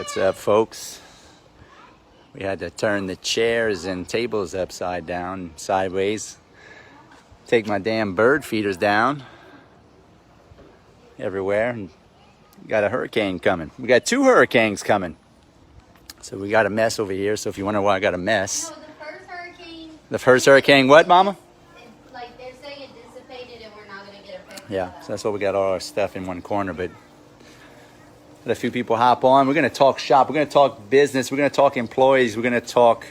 What's up, folks? We had to turn the chairs and tables upside down, sideways. Take my damn bird feeders down everywhere. And got a hurricane coming. We got 2 hurricanes coming. So we got a mess over here. So if you wonder why I got a mess. No, the first hurricane. The first hurricane, what, Mama? Like they're saying it dissipated and we're not going to get affected. Yeah, so that's why we got all our stuff in one corner. But let a few people hop on. We're going to talk shop. We're going to talk business. We're going to talk employees. We're going to talk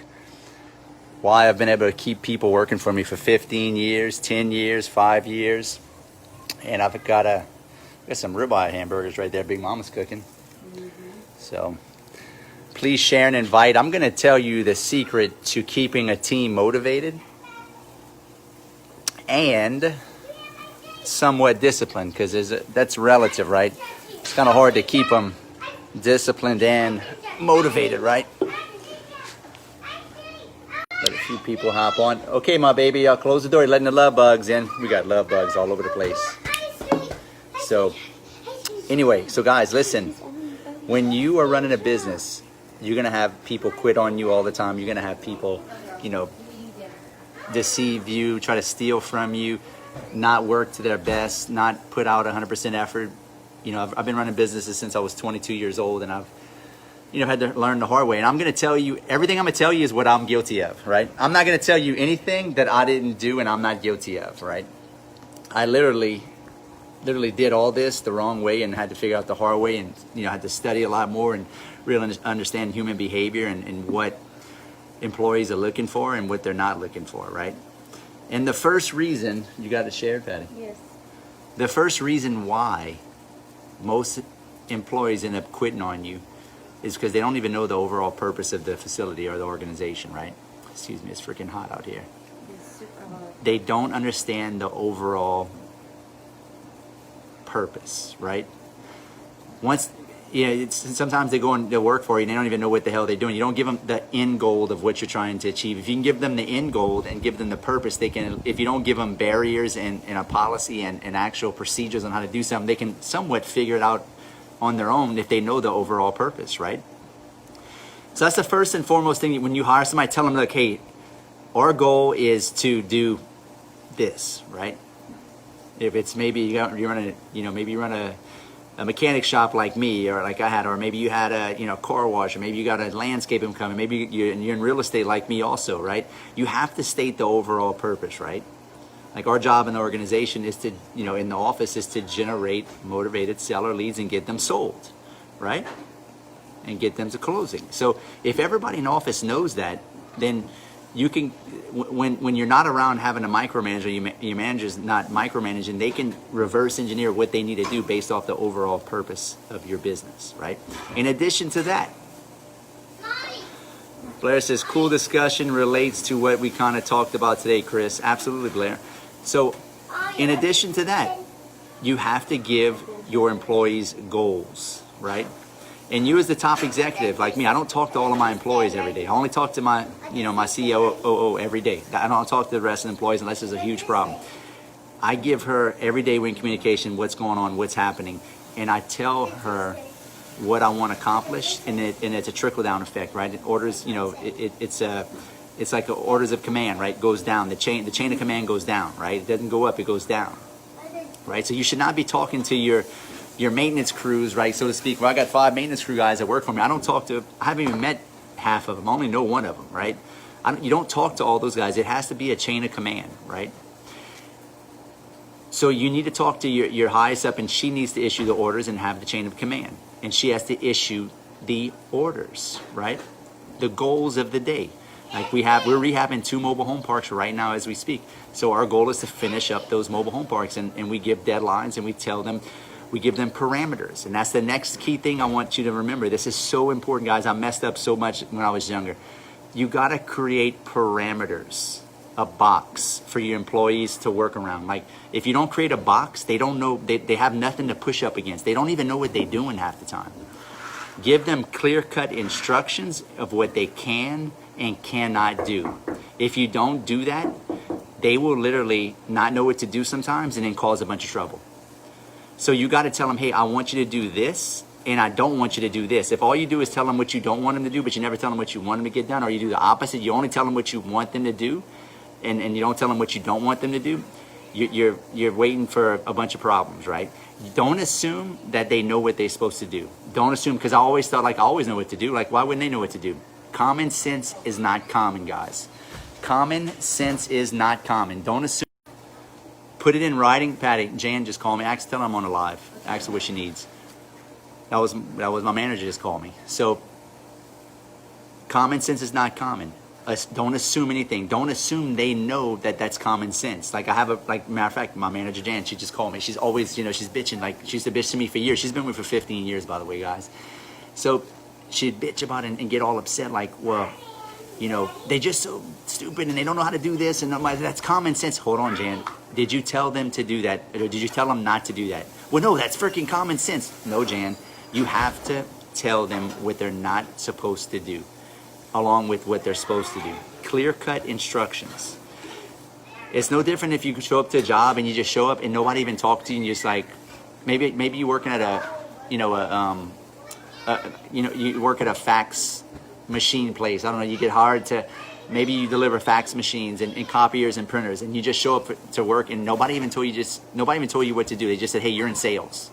why I've been able to keep people working for me for 15 years, 10 years, 5 years. And I've got some ribeye hamburgers right there Big Mama's cooking. Mm-hmm. So please share and invite. I'm going to tell you the secret to keeping a team motivated and somewhat disciplined, because that's relative, right? It's kind of hard to keep them disciplined and motivated, right? Let a few people hop on. Okay, my baby, I'll close the door. You're letting the love bugs in. We got love bugs all over the place. So, anyway, so guys, listen. When you are running a business, you're going to have people quit on you all the time. You're going to have people, deceive you, try to steal from you, not work to their best, not put out 100% effort. I've been running businesses since I was 22 years old, and I've, had to learn the hard way. And I'm going to tell you, everything I'm going to tell you is what I'm guilty of, right? I'm not going to tell you anything that I didn't do and I'm not guilty of, right? I literally did all this the wrong way and had to figure out the hard way, and, had to study a lot more and really understand human behavior and what employees are looking for and what they're not looking for, right? And the first reason, you got it shared, Patty? Yes. The first reason why most employees end up quitting on you is because they don't even know the overall purpose of the facility or the organization, right? Excuse me, it's freaking hot out here. It's super hot. They don't understand the overall purpose, right? Sometimes they go and they work for you and they don't even know what the hell they're doing. You don't give them the end goal of what you're trying to achieve. If you can give them the end goal and give them the purpose, they can. If you don't give them barriers and a policy and actual procedures on how to do something, they can somewhat figure it out on their own if they know the overall purpose, right? So that's the first and foremost thing. When you hire somebody, tell them, look, hey, our goal is to do this, right? If it's maybe you run a mechanic shop like me or like I had, or maybe you had a car wash, or maybe you got a landscaping company, maybe you're in real estate like me also, right? You have to state the overall purpose, right? Like our job in the organization is to, in the office, is to generate motivated seller leads and get them sold, right? And get them to closing. So if everybody in the office knows that, then you can, when you're not around having a micromanager, your manager's not micromanaging, they can reverse engineer what they need to do based off the overall purpose of your business, right? In addition to that, Blair says, cool discussion, relates to what we kind of talked about today, Chris. Absolutely, Blair. So in addition to that, you have to give your employees goals, right? And you as the top executive, like me, I don't talk to all of my employees every day. I only talk to my COO every day. I don't talk to the rest of the employees unless there's a huge problem. I give her every day we're in communication, what's going on, what's happening, and I tell her what I want accomplished, and it's a trickle down effect, right? It orders, it's like orders of command, right? Goes down. The chain of command goes down, right? It doesn't go up, it goes down, right? So you should not be talking to your maintenance crews, right, so to speak. Well, I got 5 maintenance crew guys that work for me. I haven't even met half of them. I only know one of them, right? You don't talk to all those guys. It has to be a chain of command, right? So you need to talk to your highest up, and she needs to issue the orders and have the chain of command. And she has to issue the orders, right? The goals of the day. Like we're rehabbing 2 mobile home parks right now as we speak. So our goal is to finish up those mobile home parks, and we give deadlines, and we give them parameters. And that's the next key thing I want you to remember. This is so important, guys. I messed up so much when I was younger. You got to create parameters, a box for your employees to work around. Like if you don't create a box, they don't know, they have nothing to push up against. They don't even know what they're doing half the time. Give them clear-cut instructions of what they can and cannot do. If you don't do that, they will literally not know what to do sometimes and then cause a bunch of trouble. So you got to tell them, hey, I want you to do this, and I don't want you to do this. If all you do is tell them what you don't want them to do, but you never tell them what you want them to get done, or you do the opposite, you only tell them what you want them to do, and you don't tell them what you don't want them to do, you're waiting for a bunch of problems, right? Don't assume that they know what they're supposed to do. Don't assume, because I always thought, like, I always know what to do. Like, why wouldn't they know what to do? Common sense is not common, guys. Common sense is not common. Don't assume. Put it in writing. Patty, Jan just called me. Tell her I'm on a live. Ask her what she needs. That was my manager just called me. So common sense is not common. Don't assume anything. Don't assume they know that that's common sense. Like matter of fact, my manager Jan, she just called me. She's always, she's bitching. Like, she used to bitch to me for years. She's been with me for 15 years, by the way, guys. So she'd bitch about it and get all upset. Like, well, they're just so stupid and they don't know how to do this. And I'm like, that's common sense. Hold on, Jan. Did you tell them to do that? Or did you tell them not to do that? Well, no, that's freaking common sense. No, Jan. You have to tell them what they're not supposed to do, along with what they're supposed to do. Clear-cut instructions. It's no different if you show up to a job and you just show up and nobody even talks to you, and you're just like, maybe you're working at you work at a fax machine place. I don't know. You get hired to, maybe you deliver fax machines and copiers and printers, and you just show up to work and nobody even told you what to do. They just said, hey, you're in sales.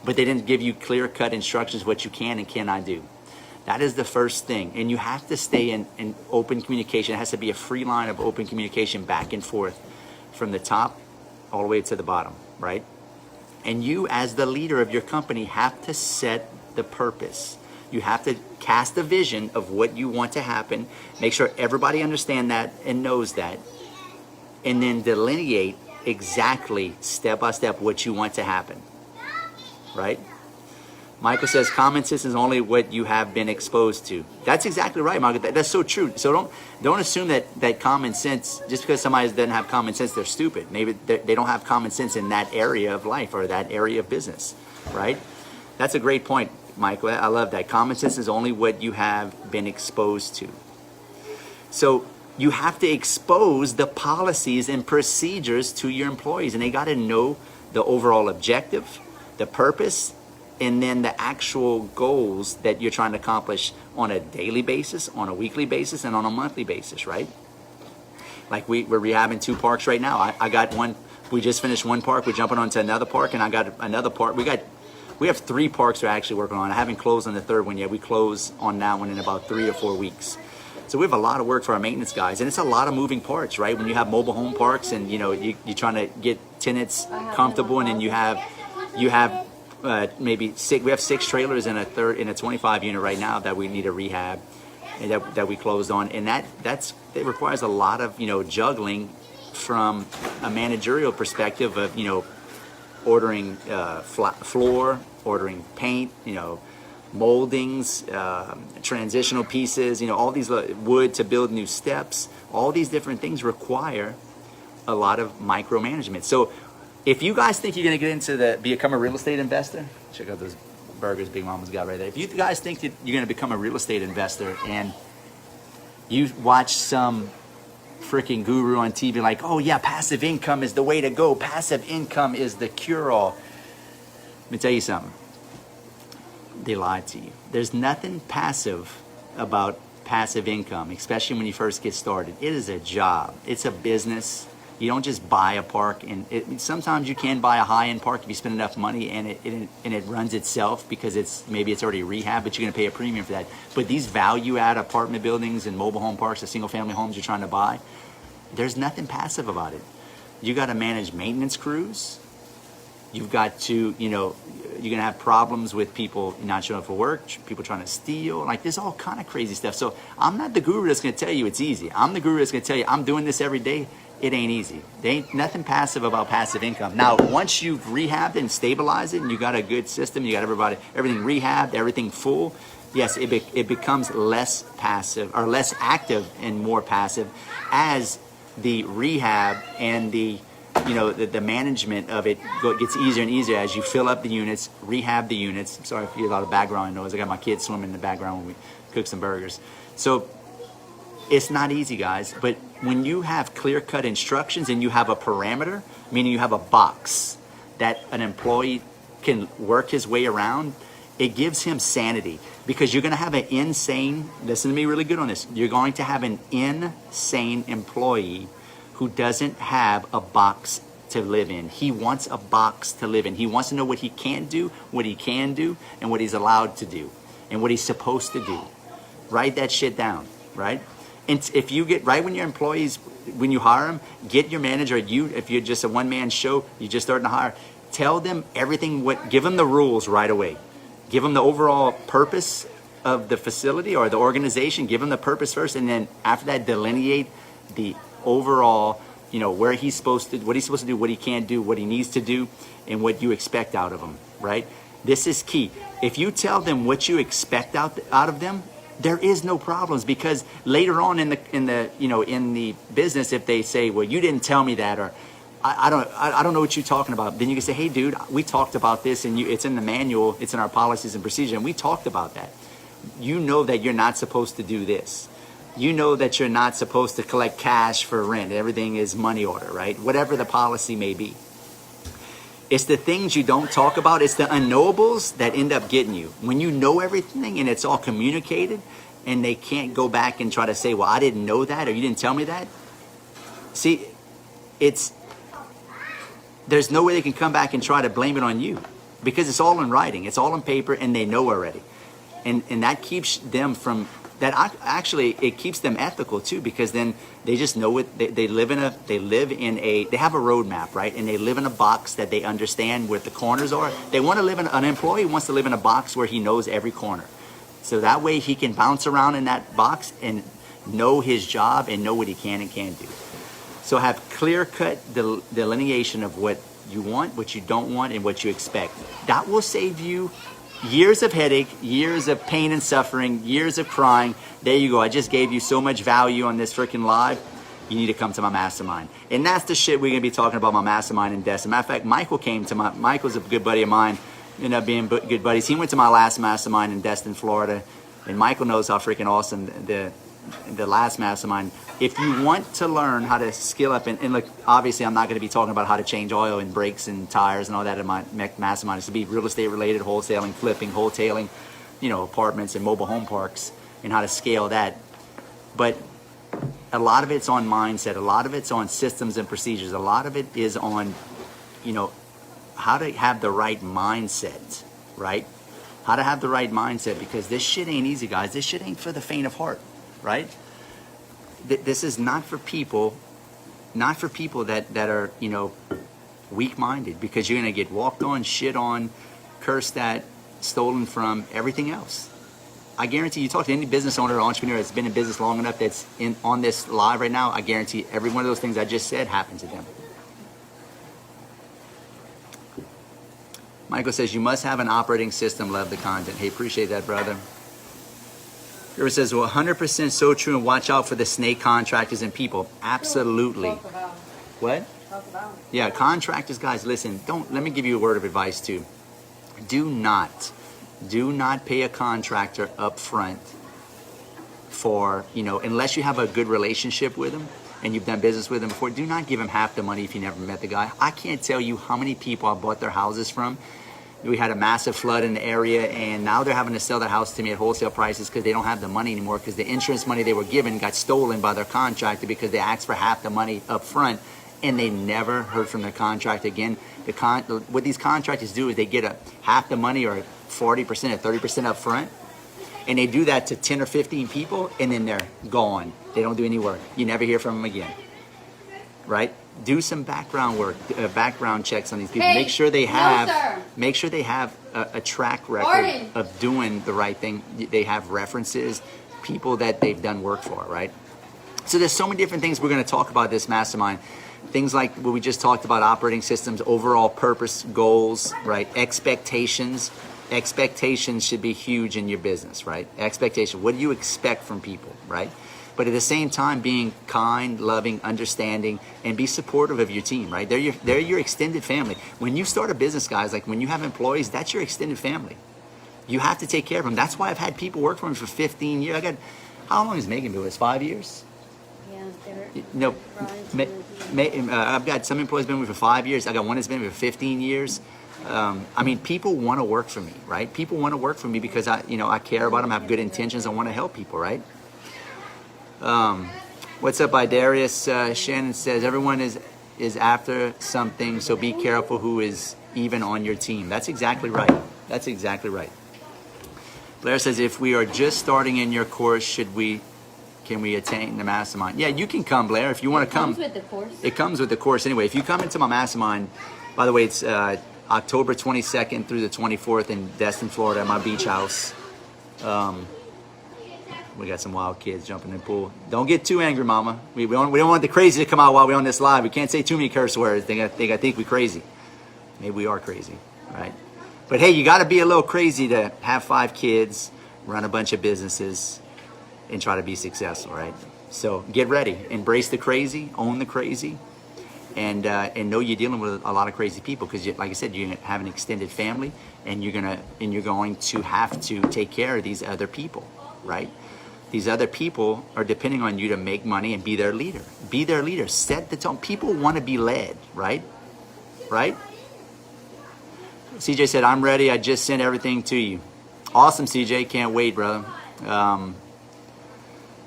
But they didn't give you clear-cut instructions what you can and cannot do. That is the first thing. And you have to stay in open communication. It has to be a free line of open communication back and forth from the top all the way to the bottom, right? And you, as the leader of your company, have to set the purpose. You have to cast a vision of what you want to happen. Make sure everybody understands that and knows that. And then delineate exactly, step by step, what you want to happen. Right? Michael says common sense is only what you have been exposed to. That's exactly right, Michael. That's so true. So don't assume that common sense, just because somebody doesn't have common sense, they're stupid. Maybe they don't have common sense in that area of life or that area of business, right? That's a great point, Michael. I love that. Common sense is only what you have been exposed to. So you have to expose the policies and procedures to your employees, and they got to know the overall objective, the purpose, and then the actual goals that you're trying to accomplish on a daily basis, on a weekly basis, and on a monthly basis, right? Like we're rehabbing 2 parks right now. I got one, we just finished one park, we're jumping onto another park, and I got another park. We have 3 parks we're actually working on. I haven't closed on the 3rd one yet. We close on that one in about 3 or 4 weeks. So we have a lot of work for our maintenance guys, and it's a lot of moving parts, right? When you have mobile home parks and you're trying to get tenants comfortable, and then you have maybe 6. We have 6 trailers in a 25 unit right now that we need a rehab, and that we closed on, and it requires a lot of juggling from a managerial perspective of ordering floor, ordering paint, moldings, transitional pieces, all these wood to build new steps. All these different things require a lot of micromanagement. So if you guys think you're going to get into become a real estate investor, check out those burgers Big Mama's got right there. If you guys think that you're going to become a real estate investor and you watch some freaking guru on TV like, oh yeah, passive income is the way to go. Passive income is the cure-all. Let me tell you something. They lied to you. There's nothing passive about passive income, especially when you first get started. It is a job. It's a business. You don't just buy a park, and sometimes you can buy a high-end park if you spend enough money, and it runs itself because it's already rehab, but you're going to pay a premium for that. But these value-add apartment buildings and mobile home parks, the single-family homes you're trying to buy, there's nothing passive about it. You got to manage maintenance crews. You've got to, you're going to have problems with people not showing up for work, people trying to steal. Like, there's all kind of crazy stuff. So I'm not the guru that's going to tell you it's easy. I'm the guru that's going to tell you I'm doing this every day. It ain't easy. There ain't nothing passive about passive income. Now, once you've rehabbed it and stabilized it, and you got a good system, you got everything rehabbed, everything full, yes, it becomes less passive, or less active and more passive, as the rehab and the management of it gets easier and easier as you fill up the units, rehab the units. I'm sorry if you hear a lot of background noise. I got my kids swimming in the background when we cook some burgers. So it's not easy, guys, but when you have clear-cut instructions and you have a parameter, meaning you have a box that an employee can work his way around, It gives him sanity, because you're going to have an insane, listen to me really good on this, you're going to have an insane employee who doesn't have a box to live in. He wants a box to live in. He wants to know what he can't do, what he can do, and what he's allowed to do, and what he's supposed to do. Write that shit down, right? And if you get, right when your employees, when you hire them, get your manager, if you're just a one-man show, you're just starting to hire, tell them everything, give them the rules right away. Give them the overall purpose of the facility or the organization. Give them the purpose first, and then after that, delineate the overall, where he's supposed to, what he's supposed to do, what he can't do, what he needs to do, and what you expect out of him, right? This is key. If you tell them what you expect out of them, there is no problems, because later on in the business, if they say, well, you didn't tell me that, or I don't know what you're talking about, then you can say, hey dude, we talked about this, and it's in the manual, it's in our policies and procedure, and we talked about that. You know that you're not supposed to do this. You know that you're not supposed to collect cash for rent. Everything is money order, right? Whatever the policy may be. It's the things you don't talk about. It's the unknowables that end up getting you. When you know everything and it's all communicated, and they can't go back and try to say, well, I didn't know that, or you didn't tell me that. See, there's no way they can come back and try to blame it on you, because it's all in writing. It's all on paper, and they know already. And that keeps them from, actually, it keeps them ethical too, because then they just know it. They have a roadmap, right? And they live in a box that they understand where the corners are. An employee wants to live in a box where he knows every corner. So that way he can bounce around in that box and know his job and know what he can and can't do. So have clear-cut delineation of what you want, what you don't want, and what you expect. That will save you years of headache, years of pain and suffering, years of crying. There you go. I just gave you so much value on this freaking live. You need to come to my mastermind. And that's the shit we're going to be talking about, my mastermind in Destin. Matter of fact, Michael's a good buddy of mine. Ended up being good buddies. He went to my last mastermind in Destin, Florida. And Michael knows how freaking awesome the last mastermind. If you want to learn how to skill up, and look, obviously I'm not going to be talking about how to change oil and brakes and tires and all that in my mastermind. It's to be real estate related, wholesaling, flipping, wholetailing, apartments and mobile home parks, and how to scale that. But a lot of it's on mindset. A lot of it's on systems and procedures. A lot of it is on, how to have the right mindset, right? How to have the right mindset, because this shit ain't easy, guys. This shit ain't for the faint of heart, right? This is not for people that are, weak-minded, because you're going to get walked on, shit on, cursed at, stolen from, everything else. I guarantee you talk to any business owner or entrepreneur that's been in business long enough that's on this live right now, I guarantee every one of those things I just said happened to them. Michael says, you must have an operating system, love the content. Hey, appreciate that, brother. River says, well, 100% so true, and watch out for the snake contractors and people. Absolutely. What? Yeah, contractors, guys, listen, let me give you a word of advice too. Do not pay a contractor up front for, unless you have a good relationship with them and you've done business with them before, do not give him half the money if you never met the guy. I can't tell you how many people I bought their houses from. We had a massive flood in the area, and now they're having to sell their house to me at wholesale prices because they don't have the money anymore, because the insurance money they were given got stolen by their contractor because they asked for half the money up front, and they never heard from their contractor again. What these contractors do is they get half the money, or 40% or 30% up front, and they do that to 10 or 15 people, and then they're gone. They don't do any work. You never hear from them again, right? Do some background work, background checks on these people. Hey, make sure they have no, a track record of doing the right thing. They have references, people that they've done work for, right? So there's so many different things we're going to talk about this mastermind. Things like what we just talked about, operating systems, overall purpose, goals, right? Expectations. Expectations should be huge in your business, right? Expectation. What do you expect from people, right? But at the same time, being kind, loving, understanding, and be supportive of your team, right? They're your extended family. When you start a business, guys, like when you have employees, that's your extended family. You have to take care of them. That's why I've had people work for me for 15 years. How long has Megan been with us? 5 years? Yeah, I've got some employees been with me for 5 years. I got one that's been with me for 15 years. I mean, people want to work for me, right? People want to work for me because I care about them, I have good intentions, I want to help people, right? What's up, Idarius? Shannon says, everyone is after something, so be careful who is even on your team. That's exactly right. That's exactly right. Blair says, if we are just starting in your course, can we attain the mastermind? Yeah, you can come, Blair, if you want to come. It comes with the course. It comes with the course anyway. If you come into my mastermind, by the way, it's October 22nd through the 24th in Destin, Florida, at my beach house. We got some wild kids jumping in the pool. Don't get too angry, Mama. We don't want the crazy to come out while we're on this live. We can't say too many curse words. I think we're crazy. Maybe we are crazy, right? But hey, you got to be a little crazy to have 5 kids, run a bunch of businesses, and try to be successful, right? So get ready, embrace the crazy, own the crazy, and know you're dealing with a lot of crazy people because, like I said, you have an extended family, and you're going to have to take care of these other people, right? These other people are depending on you to make money and be their leader. Be their leader. Set the tone. People want to be led, right? Right? CJ said, I'm ready. I just sent everything to you. Awesome, CJ. Can't wait, brother.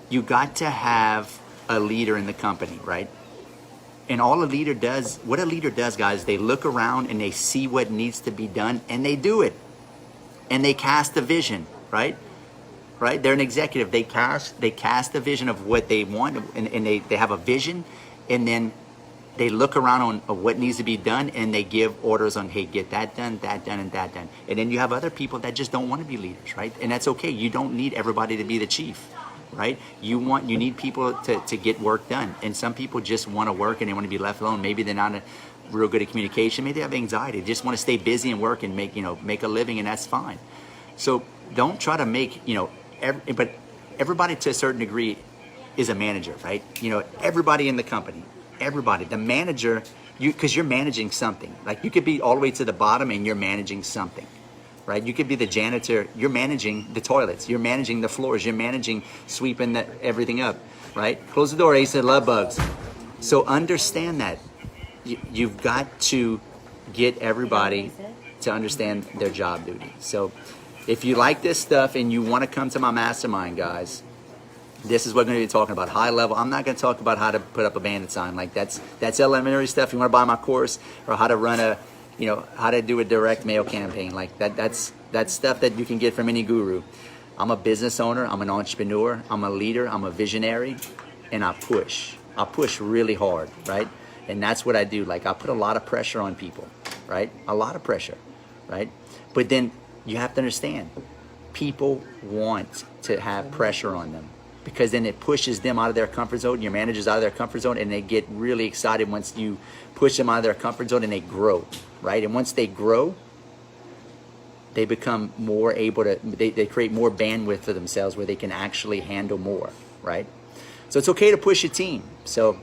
You got to have a leader in the company, right? And all a leader does, what a leader does, guys, they look around and they see what needs to be done and they do it. And they cast a vision, right? Right? They're an executive. They cast a vision of what they want, and they have a vision, and then they look around on what needs to be done, and they give orders on, hey, get that done, and that done. And then you have other people that just don't want to be leaders, right? And that's okay. You don't need everybody to be the chief, right? You need people to get work done. And some people just want to work and they want to be left alone. Maybe they're not real good at communication. Maybe they have anxiety. They just want to stay busy and work and make a living, and that's fine. So don't try to make, but everybody to a certain degree is a manager, right? Everybody in the company, everybody, the manager, because you're managing something. Like you could be all the way to the bottom and you're managing something, right? You could be the janitor, you're managing the toilets, you're managing the floors, you're managing sweeping everything up, right? Close the door, Ace said, love bugs. So understand that. You've got to get everybody to understand their job duty. So if you like this stuff and you want to come to my mastermind, guys, this is what we're going to be talking about. High level. I'm not going to talk about how to put up a bandit sign. Like that's elementary stuff. You want to buy my course, or how to run how to do a direct mail campaign. Like that's stuff that you can get from any guru. I'm a business owner. I'm an entrepreneur. I'm a leader. I'm a visionary, and I push. I push really hard, right? And that's what I do. Like I put a lot of pressure on people, right? A lot of pressure, right? But then you have to understand, people want to have pressure on them because then it pushes them out of their comfort zone. Your manager's out of their comfort zone, and they get really excited once you push them out of their comfort zone, and they grow, right? And once they grow, they become more able to, they create more bandwidth for themselves where they can actually handle more, right? So it's okay to push your team. So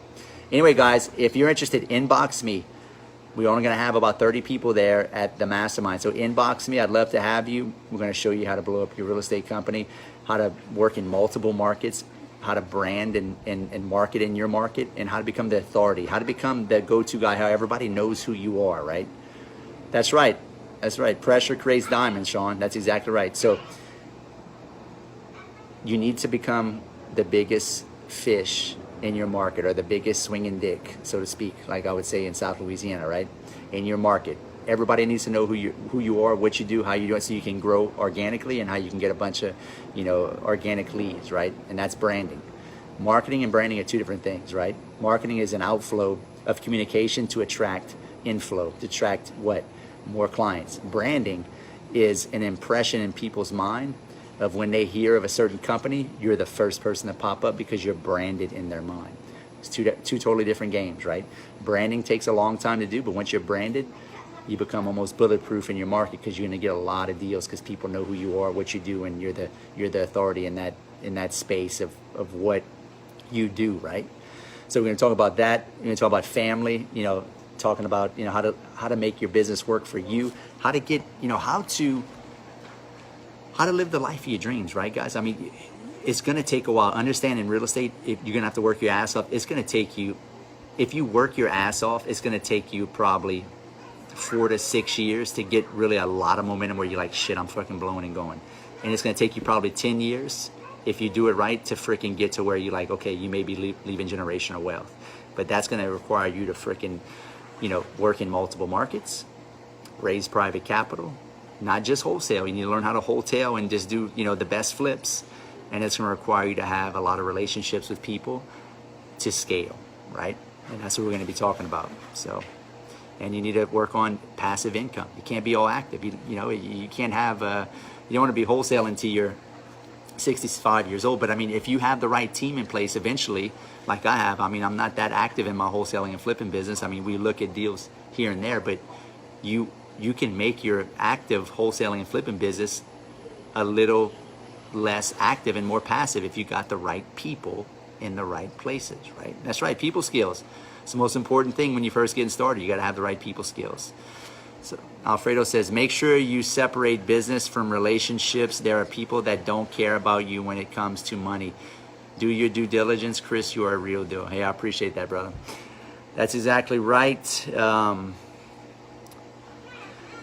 anyway, guys, if you're interested, inbox me. We're only going to have about 30 people there at the mastermind. So inbox me. I'd love to have you. We're going to show you how to blow up your real estate company, how to work in multiple markets, how to brand and market in your market, and how to become the authority, how to become the go-to guy, how everybody knows who you are, right? That's right. That's right. Pressure creates diamonds, Sean. That's exactly right. So you need to become the biggest fish in your market, or the biggest swinging dick, so to speak, like I would say in South Louisiana, right? In your market. Everybody needs to know who you are, what you do, how you do it, so you can grow organically, and how you can get a bunch of, organic leads, right? And that's branding. Marketing and branding are two different things, right? Marketing is an outflow of communication to attract inflow, to attract what? More clients. Branding is an impression in people's mind of when they hear of a certain company, you're the first person to pop up because you're branded in their mind. It's two totally different games, right? Branding takes a long time to do, but once you're branded, you become almost bulletproof in your market because you're going to get a lot of deals because people know who you are, what you do, and you're the authority in that space of what you do, right? So we're going to talk about that. We're going to talk about family, talking about how to make your business work for you, how to get how to live the life of your dreams, right, guys? I mean, it's going to take a while. Understand, in real estate, if you're going to have to work your ass off. It's going to take you, if you work your ass off, it's going to take you probably 4 to 6 years to get really a lot of momentum where you're like, shit, I'm fucking blowing and going. And it's going to take you probably 10 years if you do it right to freaking get to where you're like, okay, you may be leaving generational wealth. But that's going to require you to freaking, work in multiple markets, raise private capital, not just wholesale. You need to learn how to wholesale and just do, the best flips. And it's going to require you to have a lot of relationships with people to scale, right? And that's what we're going to be talking about. So, and you need to work on passive income. You can't be all active. You can't have, you don't want to be wholesaling till you're 65 years old. But I mean, if you have the right team in place eventually, like I have, I mean, I'm not that active in my wholesaling and flipping business. I mean, we look at deals here and there, but you can make your active wholesaling and flipping business a little less active and more passive if you got the right people in the right places, right? That's right, people skills. It's the most important thing when you first get started. You got to have the right people skills. So Alfredo says, make sure you separate business from relationships. There are people that don't care about you when it comes to money. Do your due diligence, Chris. You are a real deal. Hey, I appreciate that, brother. That's exactly right.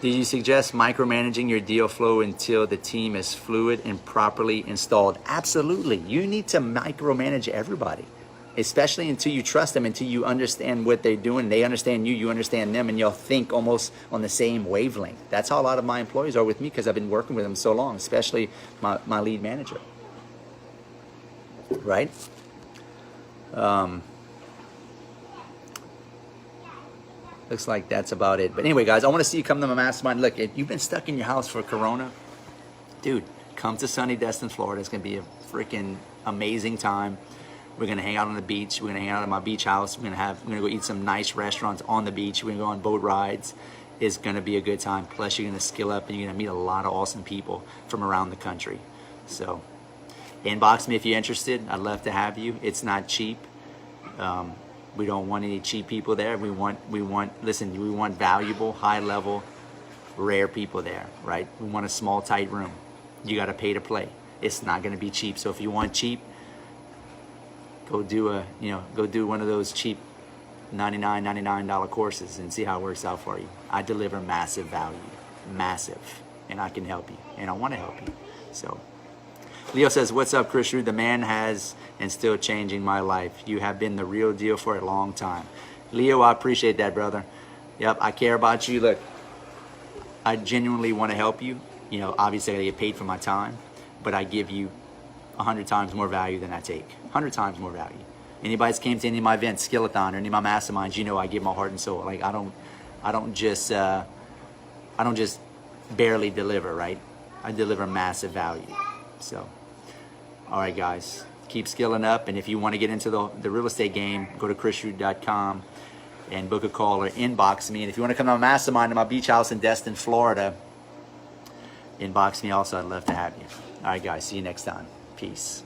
Did you suggest micromanaging your deal flow until the team is fluid and properly installed? Absolutely. You need to micromanage everybody, especially until you trust them, until you understand what they're doing. They understand you, you understand them, and you'll think almost on the same wavelength. That's how a lot of my employees are with me because I've been working with them so long, especially my lead manager. Right? Looks like that's about it. But anyway, guys, I want to see you come to my mastermind. Look, if you've been stuck in your house for Corona, dude, come to sunny Destin, Florida. It's going to be a freaking amazing time. We're going to hang out on the beach. We're going to hang out at my beach house. We're going to go eat some nice restaurants on the beach. We're going to go on boat rides. It's going to be a good time. Plus, you're going to skill up and you're going to meet a lot of awesome people from around the country. So, inbox me if you're interested. I'd love to have you. It's not cheap. We don't want any cheap people there. We want valuable, high level, rare people there, right? We want a small, tight room. You got to pay to play. It's not going to be cheap. So if you want cheap, go do one of those cheap $99 courses and see how it works out for you. I deliver massive value, massive, and I can help you, and I want to help you. So Leo says, what's up, Chris Rood? The man has and still changing my life. You have been the real deal for a long time. Leo, I appreciate that, brother. Yep, I care about you. Look, I genuinely want to help you. Obviously I get paid for my time, but I give you 100 times more value than I take. 100 times more value. Anybody that's came to any of my events, Skillathon, or any of my masterminds, I give my heart and soul. Like I don't just barely deliver, right? I deliver massive value. So, all right, guys, keep skilling up. And if you want to get into the real estate game, go to chrisrood.com and book a call or inbox me. And if you want to come to my mastermind in my beach house in Destin, Florida, inbox me also. I'd love to have you. All right, guys, see you next time. Peace.